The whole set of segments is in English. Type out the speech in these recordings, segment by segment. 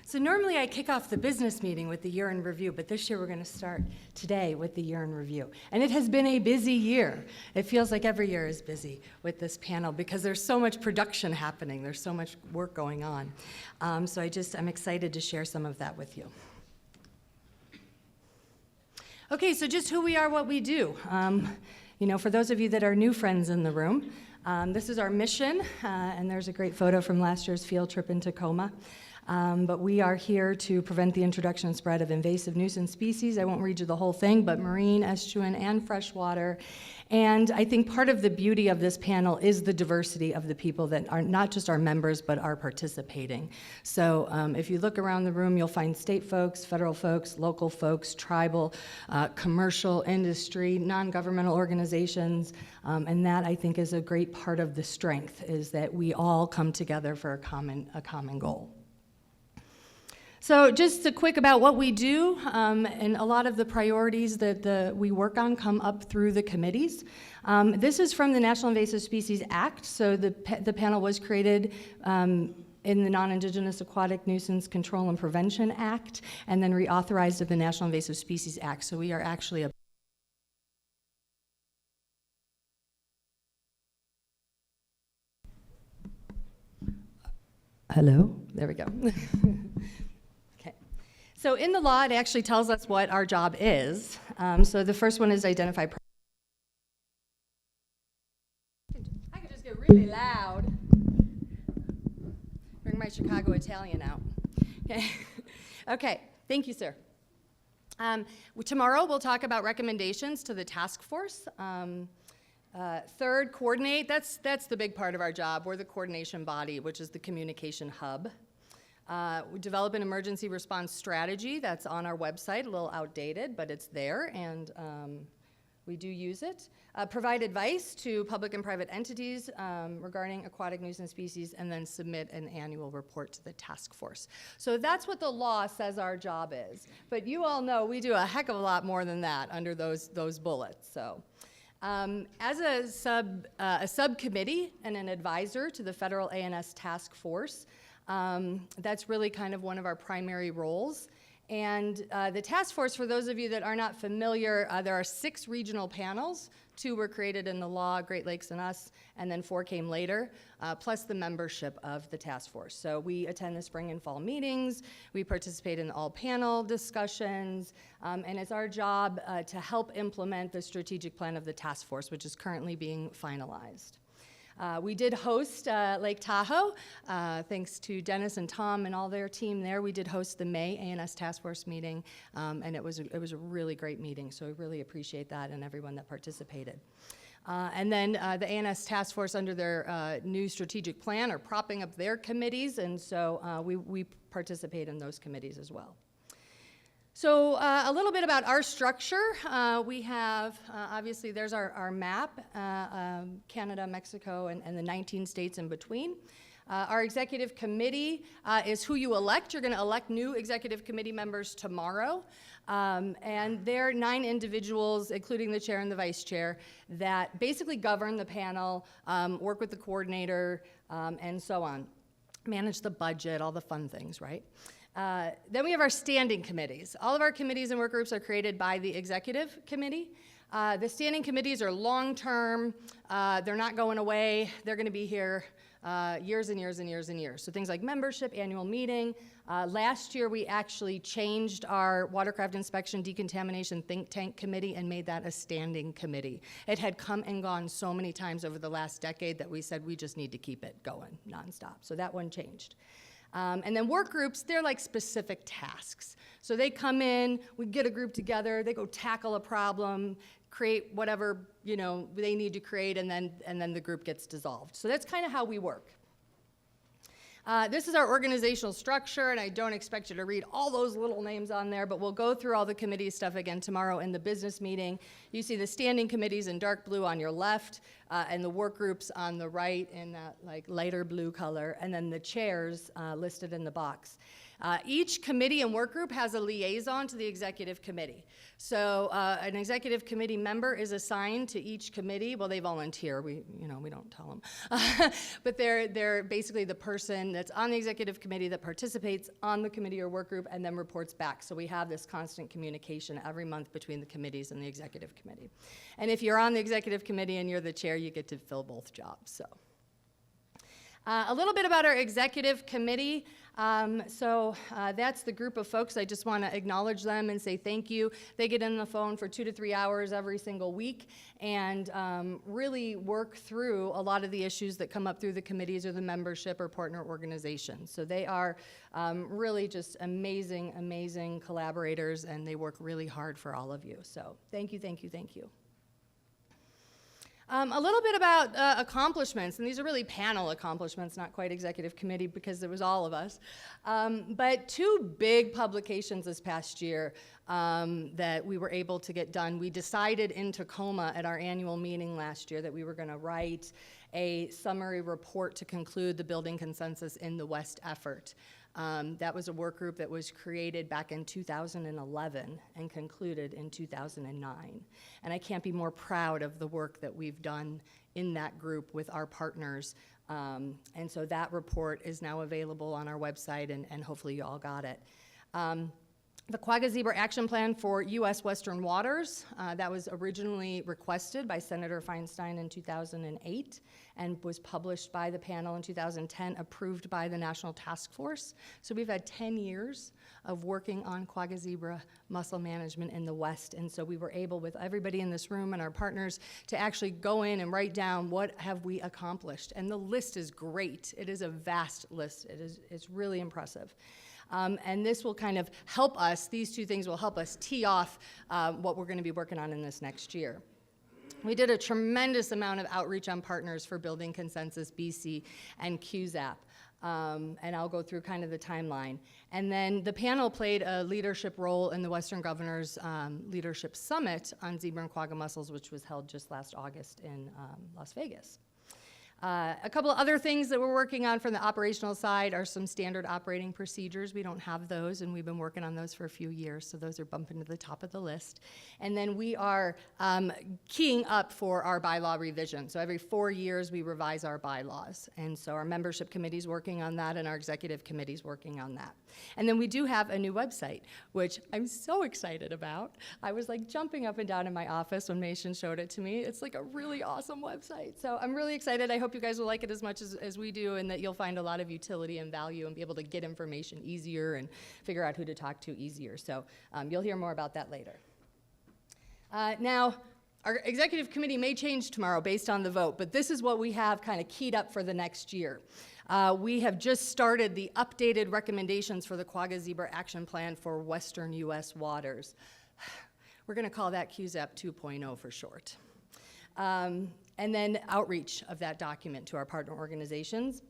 So normally I kick off the business meeting with the year in review, but this year we're going to start today with the year in review. And it has been a busy year. It feels like every year is busy with this panel because there's so much production happening. There's so much work going on. So I'm excited to share some of that with you. Okay, so just who we are, what we do. For those of you that are new friends in the room, this is our mission, and there's a great photo from last year's field trip in Tacoma. But we are here to prevent the introduction and spread of invasive nuisance species. I won't read you the whole thing, but marine, estuarine, and freshwater. And I think part of the beauty of this panel is the diversity of the people that are not just our members, but are participating. So if you look around the room, you'll find state folks, federal folks, local folks, tribal, commercial, industry, non-governmental organizations. And that, I think, is a great part of the strength, is that we all come together for a common goal. So just a quick about what we do, and a lot of the priorities that we work on come up through the committees. This is from the National Invasive Species Act. So the panel was created in the Non-Indigenous Aquatic Nuisance Control and Prevention Act, and then reauthorized of the National Invasive Species Act. So we are actually a Hello? There we go. So in the law, it actually tells us what our job is. So the first one is identify. I could just get really loud. Bring my Chicago Italian out. Okay. Okay. Thank you, sir. Tomorrow we'll talk about recommendations to the task force. Third, coordinate. That's the big part of our job. We're the coordination body, which is the communication hub. We develop an emergency response strategy that's on our website, a little outdated, but it's there, and we do use it. Provide advice to public and private entities regarding aquatic nuisance species, and then submit an annual report to the task force. So that's what the law says our job is. But you all know we do a heck of a lot more than that under those bullets. So. As a subcommittee and an advisor to the federal ANS Task Force, that's really kind of one of our primary roles. And the task force, for those of you that are not familiar, there are 6 regional panels. 2 were created in the law, Great Lakes and us, and then 4 came later, plus the membership of the task force. So we attend the spring and fall meetings, we participate in all panel discussions, and it's our job to help implement the strategic plan of the task force, which is currently being finalized. We did host Lake Tahoe, thanks to Dennis and Tom and all their team there. We did host the May ANS Task Force meeting, and it was a really great meeting, so we really appreciate that and everyone that participated. And then the ANS Task Force, under their new strategic plan, are propping up their committees, and so we participate in those committees as well. So a little bit about our structure. We have, obviously, there's our map, Canada, Mexico, and the 19 states in between. Our executive committee is who you elect. You're going to elect new executive committee members tomorrow. And they're 9 individuals, including the chair and the vice chair, that basically govern the panel, work with the coordinator, and so on. Manage the budget, all the fun things, right? Then we have our standing committees. All of our committees and work groups are created by the executive committee. The standing committees are long-term. They're not going away. They're going to be here years and years and years and years. So things like membership, annual meeting. Last year, we actually changed our watercraft inspection decontamination think tank committee and made that a standing committee. It had come and gone so many times over the last decade that we said we just need to keep it going nonstop. So that one changed. And then work groups, they're like specific tasks. So they come in, we get a group together, they go tackle a problem, create whatever they need to create, and then the group gets dissolved. So that's kind of how we work. This is our organizational structure, and I don't expect you to read all those little names on there, but we'll go through all the committee stuff again tomorrow in the business meeting. You see the standing committees in dark blue on your left, and the work groups on the right in that like lighter blue color, and then the chairs listed in the box. Each committee and work group has a liaison to the executive committee. So an executive committee member is assigned to each committee. Well, they volunteer. We don't tell them. But they're basically the person that's on the executive committee that participates on the committee or work group and then reports back. So we have this constant communication every month between the committees and the executive committee. And if you're on the executive committee and you're the chair, you get to fill both jobs. So a little bit about our executive committee. That's the group of folks. I just want to acknowledge them and say thank you. They get in the phone for 2 to 3 hours every single week and really work through a lot of the issues that come up through the committees or the membership or partner organizations. So they are really just amazing, amazing collaborators, and they work really hard for all of you. So thank you, thank you, thank you. A little bit about accomplishments, and these are really panel accomplishments, not quite executive committee because it was all of us. But 2 big publications this past year that we were able to get done. We decided in Tacoma at our annual meeting last year that we were going to write a summary report to conclude the Building Consensus in the West effort. That was a work group that was created back in 2011 and concluded in 2009. And I can't be more proud of the work that we've done in that group with our partners. And so that report is now available on our website, and hopefully you all got it. The Quagga Zebra Action Plan for U.S. Western Waters, that was originally requested by Senator Feinstein in 2008 and was published by the panel in 2010, approved by the National Task Force. So we've had 10 years of working on Quagga Zebra mussel management in the West, and so we were able, with everybody in this room and our partners, to actually go in and write down what have we accomplished. And the list is great. It is a vast list. It's really impressive. And this will kind of help us, these 2 things will help us tee off what we're going to be working on in this next year. We did a tremendous amount of outreach on partners for Building Consensus BC and QZAP. And I'll go through kind of the timeline. And then the panel played a leadership role in the Western Governors Leadership Summit on zebra and quagga mussels, which was held just last August in Las Vegas. A couple of other things that we're working on from the operational side are some standard operating procedures. We don't have those, and we've been working on those for a few years, so those are bumping to the top of the list. And then we are keying up for our bylaw revision. So every 4 years, we revise our bylaws. And so our membership committee's working on that, and our executive committee's working on that. And then we do have a new website, which I'm so excited about. I was like jumping up and down in my office when Mason showed it to me. It's like a really awesome website. So I'm really excited. I hope you guys will like it as much as we do, and that you'll find a lot of utility and value and be able to get information easier and figure out who to talk to easier. So you'll hear more about that later. Now, our executive committee may change tomorrow based on the vote, but this is what we have kind of keyed up for the next year. We have just started the updated recommendations for the Quagga Zebra Action Plan for Western U.S. waters. We're going to call that QZAP 2.0 for short. And then outreach of that document to our partner organizations.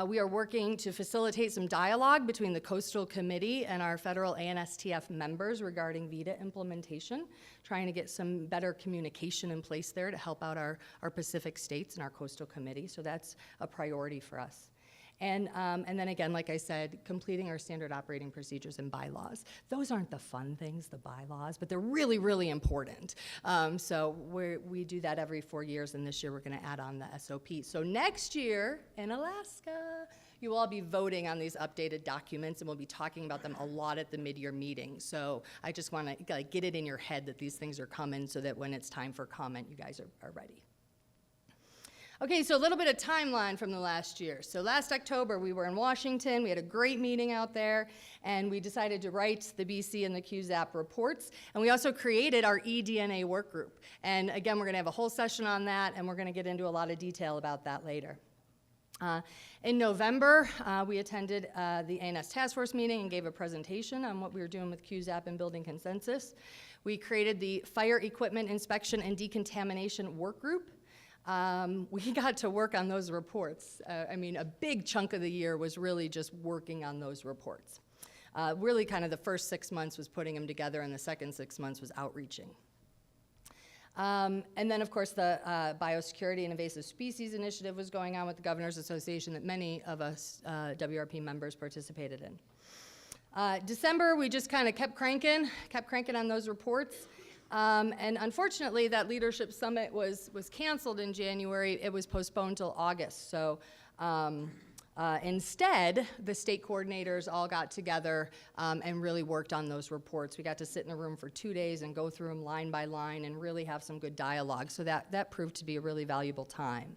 We are working to facilitate some dialogue between the Coastal Committee and our federal ANSTF members regarding VEDA implementation, trying to get some better communication in place there to help out our Pacific states and our Coastal Committee. So that's a priority for us. And then again, like I said, completing our standard operating procedures and bylaws. Those aren't the fun things, the bylaws, but they're really, really important. So we do that every 4 years, and this year we're going to add on the SOP. So next year in Alaska, you will all be voting on these updated documents, and we'll be talking about them a lot at the mid-year meeting. So I just want to get it in your head that these things are coming so that when it's time for comment, you guys are ready. Okay, so a little bit of timeline from the last year. So last October, we were in Washington. We had a great meeting out there, and we decided to write the BC and the QZAP reports. And we also created our eDNA work group. And again, we're going to have a whole session on that, and we're going to get into a lot of detail about that later. In November, we attended the ANS Task Force meeting and gave a presentation on what we were doing with QZAP and Building Consensus. We created the Fire Equipment Inspection and Decontamination Work Group. We got to work on those reports. I mean, a big chunk of the year was really just working on those reports. Really kind of the first 6 months was putting them together, and the second 6 months was outreaching. And then, of course, the Biosecurity and Invasive Species Initiative was going on with the Governors Association that many of us WRP members participated in. December, we just kind of kept cranking on those reports. And unfortunately, that leadership summit was canceled in January. It was postponed till August. So instead, the state coordinators all got together and really worked on those reports. We got to sit in a room for 2 days and go through them line by line and really have some good dialogue. So that proved to be a really valuable time.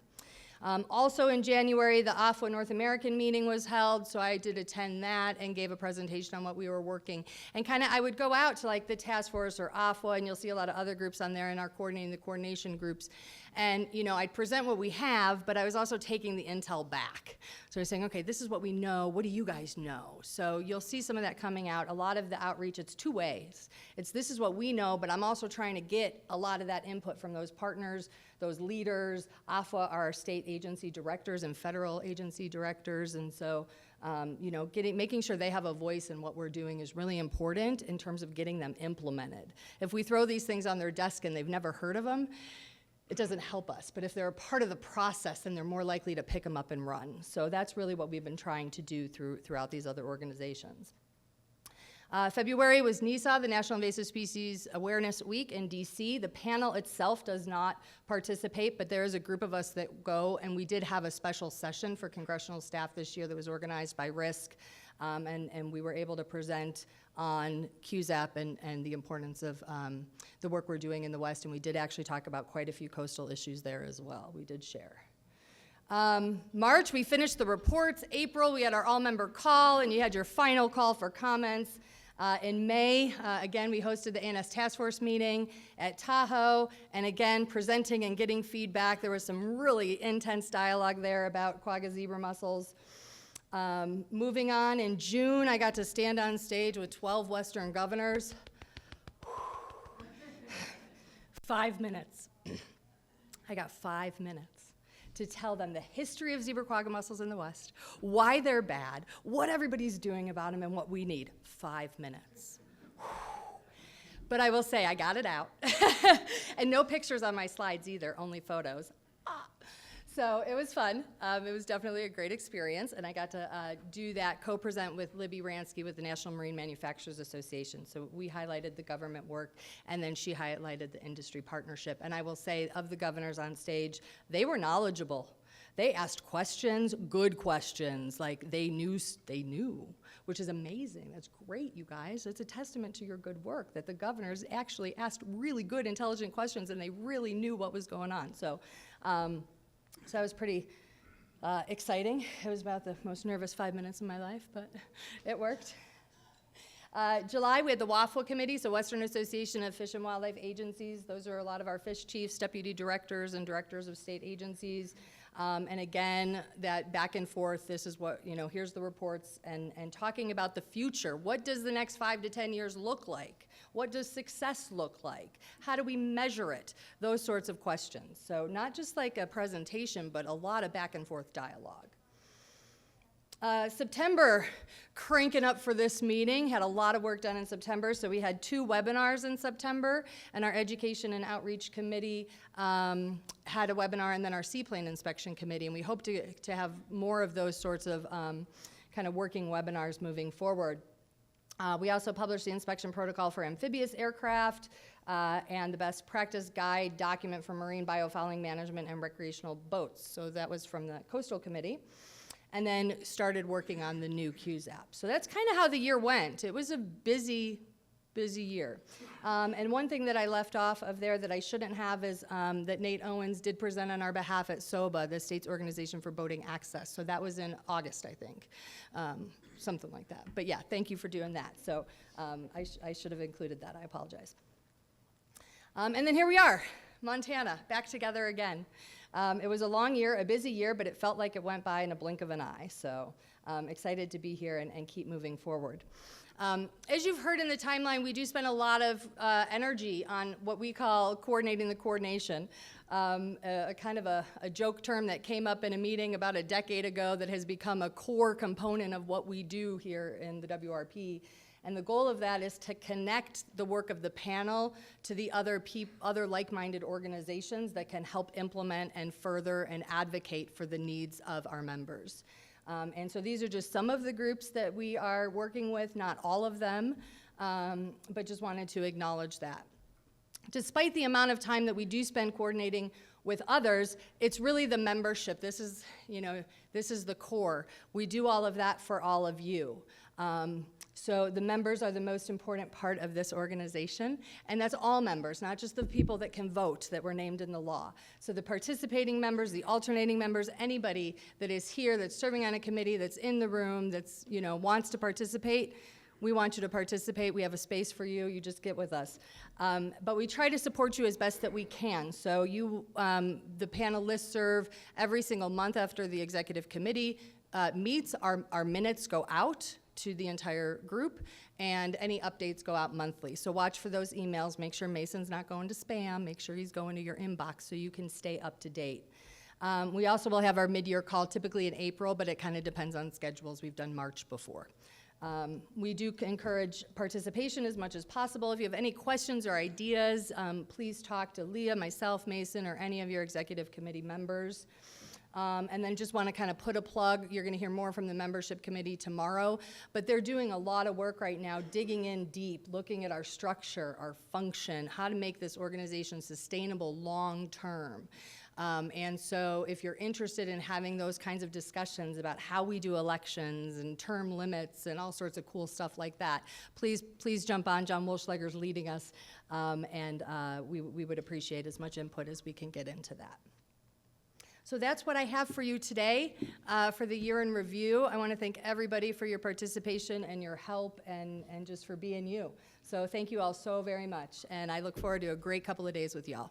Also in January, the AFWA North American meeting was held, so I did attend that and gave a presentation on what we were working. And kind of, I would go out to like the task force or AFWA, and you'll see a lot of other groups on there in our coordinating the coordination groups. And you know, I'd present what we have, but I was also taking the intel back. So I was saying, okay, this is what we know, what do you guys know? So you'll see some of that coming out. A lot of the outreach, it's two ways. It's this is what we know, but I'm also trying to get a lot of that input from those partners, those leaders. AFWA are our state agency directors and federal agency directors, and so you know, making sure they have a voice in what we're doing is really important in terms of getting them implemented. If we throw these things on their desk and they've never heard of them, it doesn't help us. But if they're a part of the process, then they're more likely to pick them up and run. So that's really what we've been trying to do throughout these other organizations. February was NISA, the National Invasive Species Awareness Week in DC. The panel itself does not participate, but there is a group of us that go, and we did have a special session for congressional staff this year that was organized by RISC, and we were able to present on QZAP and the importance of the work we're doing in the West, and we did actually talk about quite a few coastal issues there as well. We did share. March, we finished the reports. April, we had our all-member call, and you had your final call for comments. In May, again, we hosted the ANS Task Force meeting at Tahoe, and again, presenting and getting feedback. There was some really intense dialogue there about quagga zebra mussels. Moving on, in June, I got to stand on stage with 12 Western governors. 5 minutes. I got 5 minutes to tell them the history of zebra quagga mussels in the West, why they're bad, what everybody's doing about them, and what we need. 5 minutes. But I will say, I got it out. And no pictures on my slides either, only photos. So it was fun. It was definitely a great experience, and I got to do that, co-present with Libby Ransky with the National Marine Manufacturers Association. So we highlighted the government work, and then she highlighted the industry partnership. And I will say, of the governors on stage, they were knowledgeable. They asked questions, good questions, like they knew, which is amazing. That's great, you guys. It's a testament to your good work that the governors actually asked really good, intelligent questions, and they really knew what was going on. So that was pretty exciting. It was about the most nervous 5 minutes of my life, but it worked. July, we had the WAFWA committee, so Western Association of Fish and Wildlife Agencies. Those are a lot of our fish chiefs, deputy directors, and directors of state agencies. And again, that back and forth, this is what, you know, here's the reports, and talking about the future. What does the next 5 to 10 years look like? What does success look like? How do we measure it? Those sorts of questions. So not just like a presentation, but a lot of back and forth dialogue. September, cranking up for this meeting, had a lot of work done in September, so we had 2 webinars in September, and our Education and Outreach Committee had a webinar, and then our Seaplane Inspection Committee, and we hope to have more of those sorts of kind of working webinars moving forward. We also published the inspection protocol for amphibious aircraft and the best practice guide document for marine biofouling management and recreational boats, so that was from the Coastal Committee. And then started working on the new QZAP. So that's kind of how the year went. It was a busy year. And one thing that I left off of there that I shouldn't have is that Nate Owens did present on our behalf at SOBA, the State's Organization for Boating Access. So that was in August, I think, something like that. But yeah, thank you for doing that. So I should have included that. I apologize. And then here we are, Montana, back together again. It was a long year, a busy year, but it felt like it went by in a blink of an eye. So Excited to be here and keep moving forward. As you've heard in the timeline, we do spend a lot of energy on what we call coordinating the coordination, a kind of a joke term that came up in a meeting about a decade ago that has become a core component of what we do here in the WRP. And the goal of that is to connect the work of the panel to the other like-minded organizations that can help implement and further and advocate for the needs of our members. And so these are just some of the groups that we are working with, not all of them, but just wanted to acknowledge that. Despite the amount of time that we do spend coordinating with others, it's really the membership. This is, this is the core. We do all of that for all of you. So the members are the most important part of this organization, and that's all members, not just the people that can vote that were named in the law. So the participating members, the alternating members, anybody that is here, that's serving on a committee, that's in the room, that's, wants to participate, we want you to participate. We have a space for you. You just get with us. But we try to support you as best that we can. So the panel listserv every single month after the executive committee meets, our minutes go out to the entire group, and any updates go out monthly. So watch for those emails. Make sure Mason's not going to spam. Make sure he's going to your inbox so you can stay up to date. We also will have our mid-year call typically in April, but it kind of depends on schedules. We've done March before. We do encourage participation as much as possible. If you have any questions or ideas, please talk to Leah, myself, Mason, or any of your executive committee members. And then just want to kind of put a plug. You're going to hear more from the membership committee tomorrow, but they're doing a lot of work right now, digging in deep, looking at our structure, our function, how to make this organization sustainable long term. And so if you're interested in having those kinds of discussions about how we do elections and term limits and all sorts of cool stuff like that, please jump on. John Wolschlager's leading us, and we would appreciate as much input as we can get into that. So that's what I have for you today for the year in review. I want to thank everybody for your participation and your help and just for being you. So thank you all so very much, and I look forward to a great couple of days with y'all.